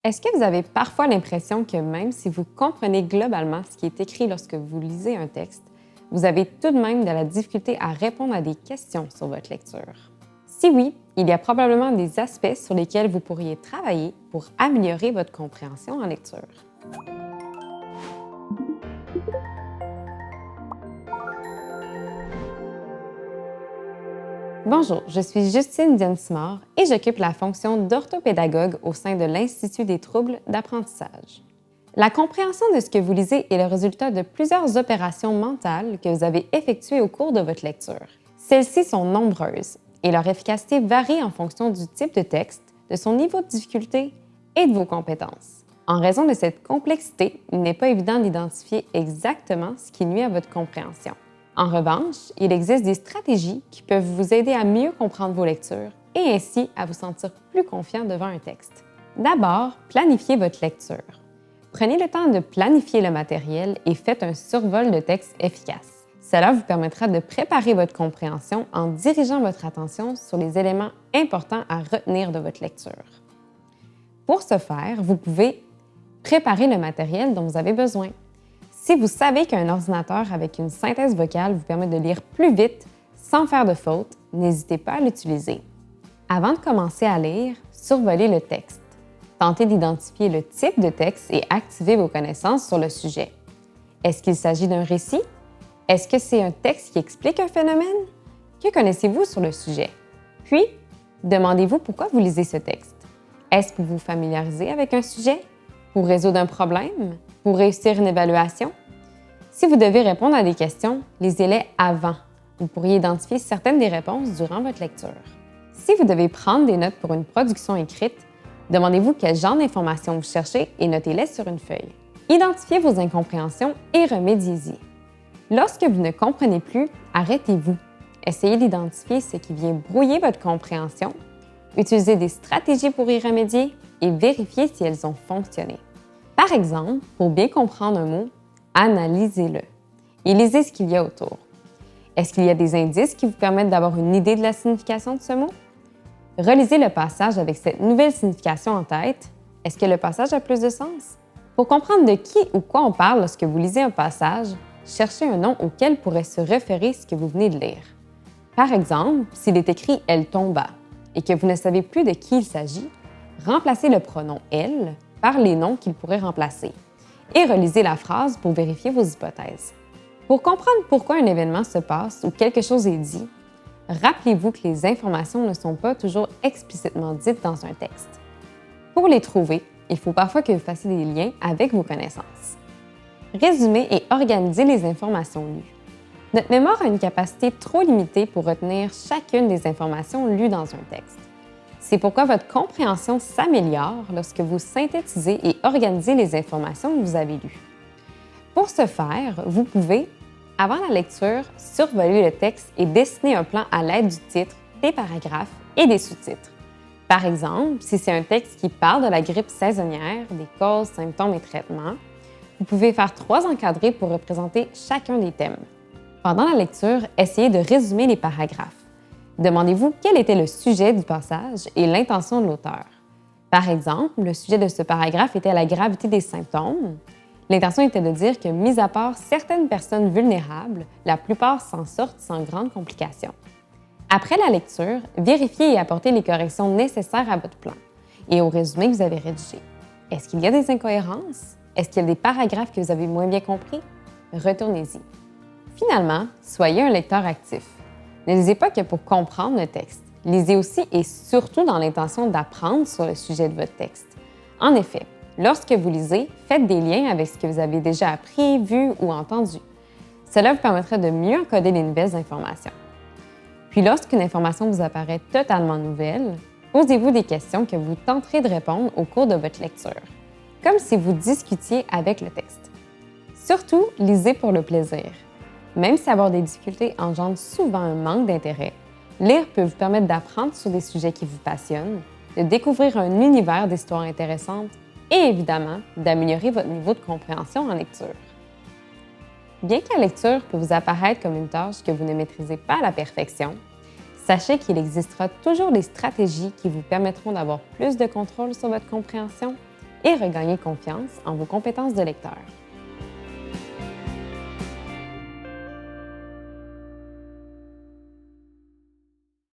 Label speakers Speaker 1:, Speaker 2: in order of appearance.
Speaker 1: Est-ce que vous avez parfois l'impression que même si vous comprenez globalement ce qui est écrit lorsque vous lisez un texte, vous avez tout de même de la difficulté à répondre à des questions sur votre lecture? Si oui, il y a probablement des aspects sur lesquels vous pourriez travailler pour améliorer votre compréhension en lecture. Bonjour, je suis Justine Diane-Simard et j'occupe la fonction d'orthopédagogue au sein de l'Institut des troubles d'apprentissage. La compréhension de ce que vous lisez est le résultat de plusieurs opérations mentales que vous avez effectuées au cours de votre lecture. Celles-ci sont nombreuses et leur efficacité varie en fonction du type de texte, de son niveau de difficulté et de vos compétences. En raison de cette complexité, il n'est pas évident d'identifier exactement ce qui nuit à votre compréhension. En revanche, il existe des stratégies qui peuvent vous aider à mieux comprendre vos lectures et ainsi à vous sentir plus confiant devant un texte. D'abord, planifiez votre lecture. Prenez le temps de planifier le matériel et faites un survol de texte efficace. Cela vous permettra de préparer votre compréhension en dirigeant votre attention sur les éléments importants à retenir de votre lecture. Pour ce faire, vous pouvez préparer le matériel dont vous avez besoin. Si vous savez qu'un ordinateur avec une synthèse vocale vous permet de lire plus vite sans faire de fautes, n'hésitez pas à l'utiliser. Avant de commencer à lire, survolez le texte. Tentez d'identifier le type de texte et activez vos connaissances sur le sujet. Est-ce qu'il s'agit d'un récit? Est-ce que c'est un texte qui explique un phénomène? Que connaissez-vous sur le sujet? Puis, demandez-vous pourquoi vous lisez ce texte. Est-ce pour vous familiariser avec un sujet? Pour résoudre un problème? Pour réussir une évaluation? Si vous devez répondre à des questions, lisez-les avant. Vous pourriez identifier certaines des réponses durant votre lecture. Si vous devez prendre des notes pour une production écrite, demandez-vous quel genre d'informations vous cherchez et notez-les sur une feuille. Identifiez vos incompréhensions et remédiez-y. Lorsque vous ne comprenez plus, arrêtez-vous. Essayez d'identifier ce qui vient brouiller votre compréhension, utilisez des stratégies pour y remédier et vérifiez si elles ont fonctionné. Par exemple, pour bien comprendre un mot, analysez-le et lisez ce qu'il y a autour. Est-ce qu'il y a des indices qui vous permettent d'avoir une idée de la signification de ce mot? Relisez le passage avec cette nouvelle signification en tête. Est-ce que le passage a plus de sens? Pour comprendre de qui ou quoi on parle lorsque vous lisez un passage, cherchez un nom auquel pourrait se référer ce que vous venez de lire. Par exemple, s'il est écrit « elle tomba » et que vous ne savez plus de qui il s'agit, remplacez le pronom « elle » par les noms qu'il pourrait remplacer et relisez la phrase pour vérifier vos hypothèses. Pour comprendre pourquoi un événement se passe ou quelque chose est dit, rappelez-vous que les informations ne sont pas toujours explicitement dites dans un texte. Pour les trouver, il faut parfois que vous fassiez des liens avec vos connaissances. Résumez et organisez les informations lues. Notre mémoire a une capacité trop limitée pour retenir chacune des informations lues dans un texte. C'est pourquoi votre compréhension s'améliore lorsque vous synthétisez et organisez les informations que vous avez lues. Pour ce faire, vous pouvez, avant la lecture, survoler le texte et dessiner un plan à l'aide du titre, des paragraphes et des sous-titres. Par exemple, si c'est un texte qui parle de la grippe saisonnière, des causes, symptômes et traitements, vous pouvez faire 3 encadrés pour représenter chacun des thèmes. Pendant la lecture, essayez de résumer les paragraphes. Demandez-vous quel était le sujet du passage et l'intention de l'auteur. Par exemple, le sujet de ce paragraphe était la gravité des symptômes. L'intention était de dire que, mis à part certaines personnes vulnérables, la plupart s'en sortent sans grande complication. Après la lecture, vérifiez et apportez les corrections nécessaires à votre plan et au résumé que vous avez rédigé. Est-ce qu'il y a des incohérences? Est-ce qu'il y a des paragraphes que vous avez moins bien compris? Retournez-y. Finalement, soyez un lecteur actif. Ne lisez pas que pour comprendre le texte. Lisez aussi et surtout dans l'intention d'apprendre sur le sujet de votre texte. En effet, lorsque vous lisez, faites des liens avec ce que vous avez déjà appris, vu ou entendu. Cela vous permettra de mieux encoder les nouvelles informations. Puis lorsqu'une information vous apparaît totalement nouvelle, posez-vous des questions que vous tenterez de répondre au cours de votre lecture, comme si vous discutiez avec le texte. Surtout, lisez pour le plaisir. Même si avoir des difficultés engendre souvent un manque d'intérêt, lire peut vous permettre d'apprendre sur des sujets qui vous passionnent, de découvrir un univers d'histoires intéressantes et évidemment d'améliorer votre niveau de compréhension en lecture. Bien que la lecture peut vous apparaître comme une tâche que vous ne maîtrisez pas à la perfection, sachez qu'il existera toujours des stratégies qui vous permettront d'avoir plus de contrôle sur votre compréhension et regagner confiance en vos compétences de lecteur.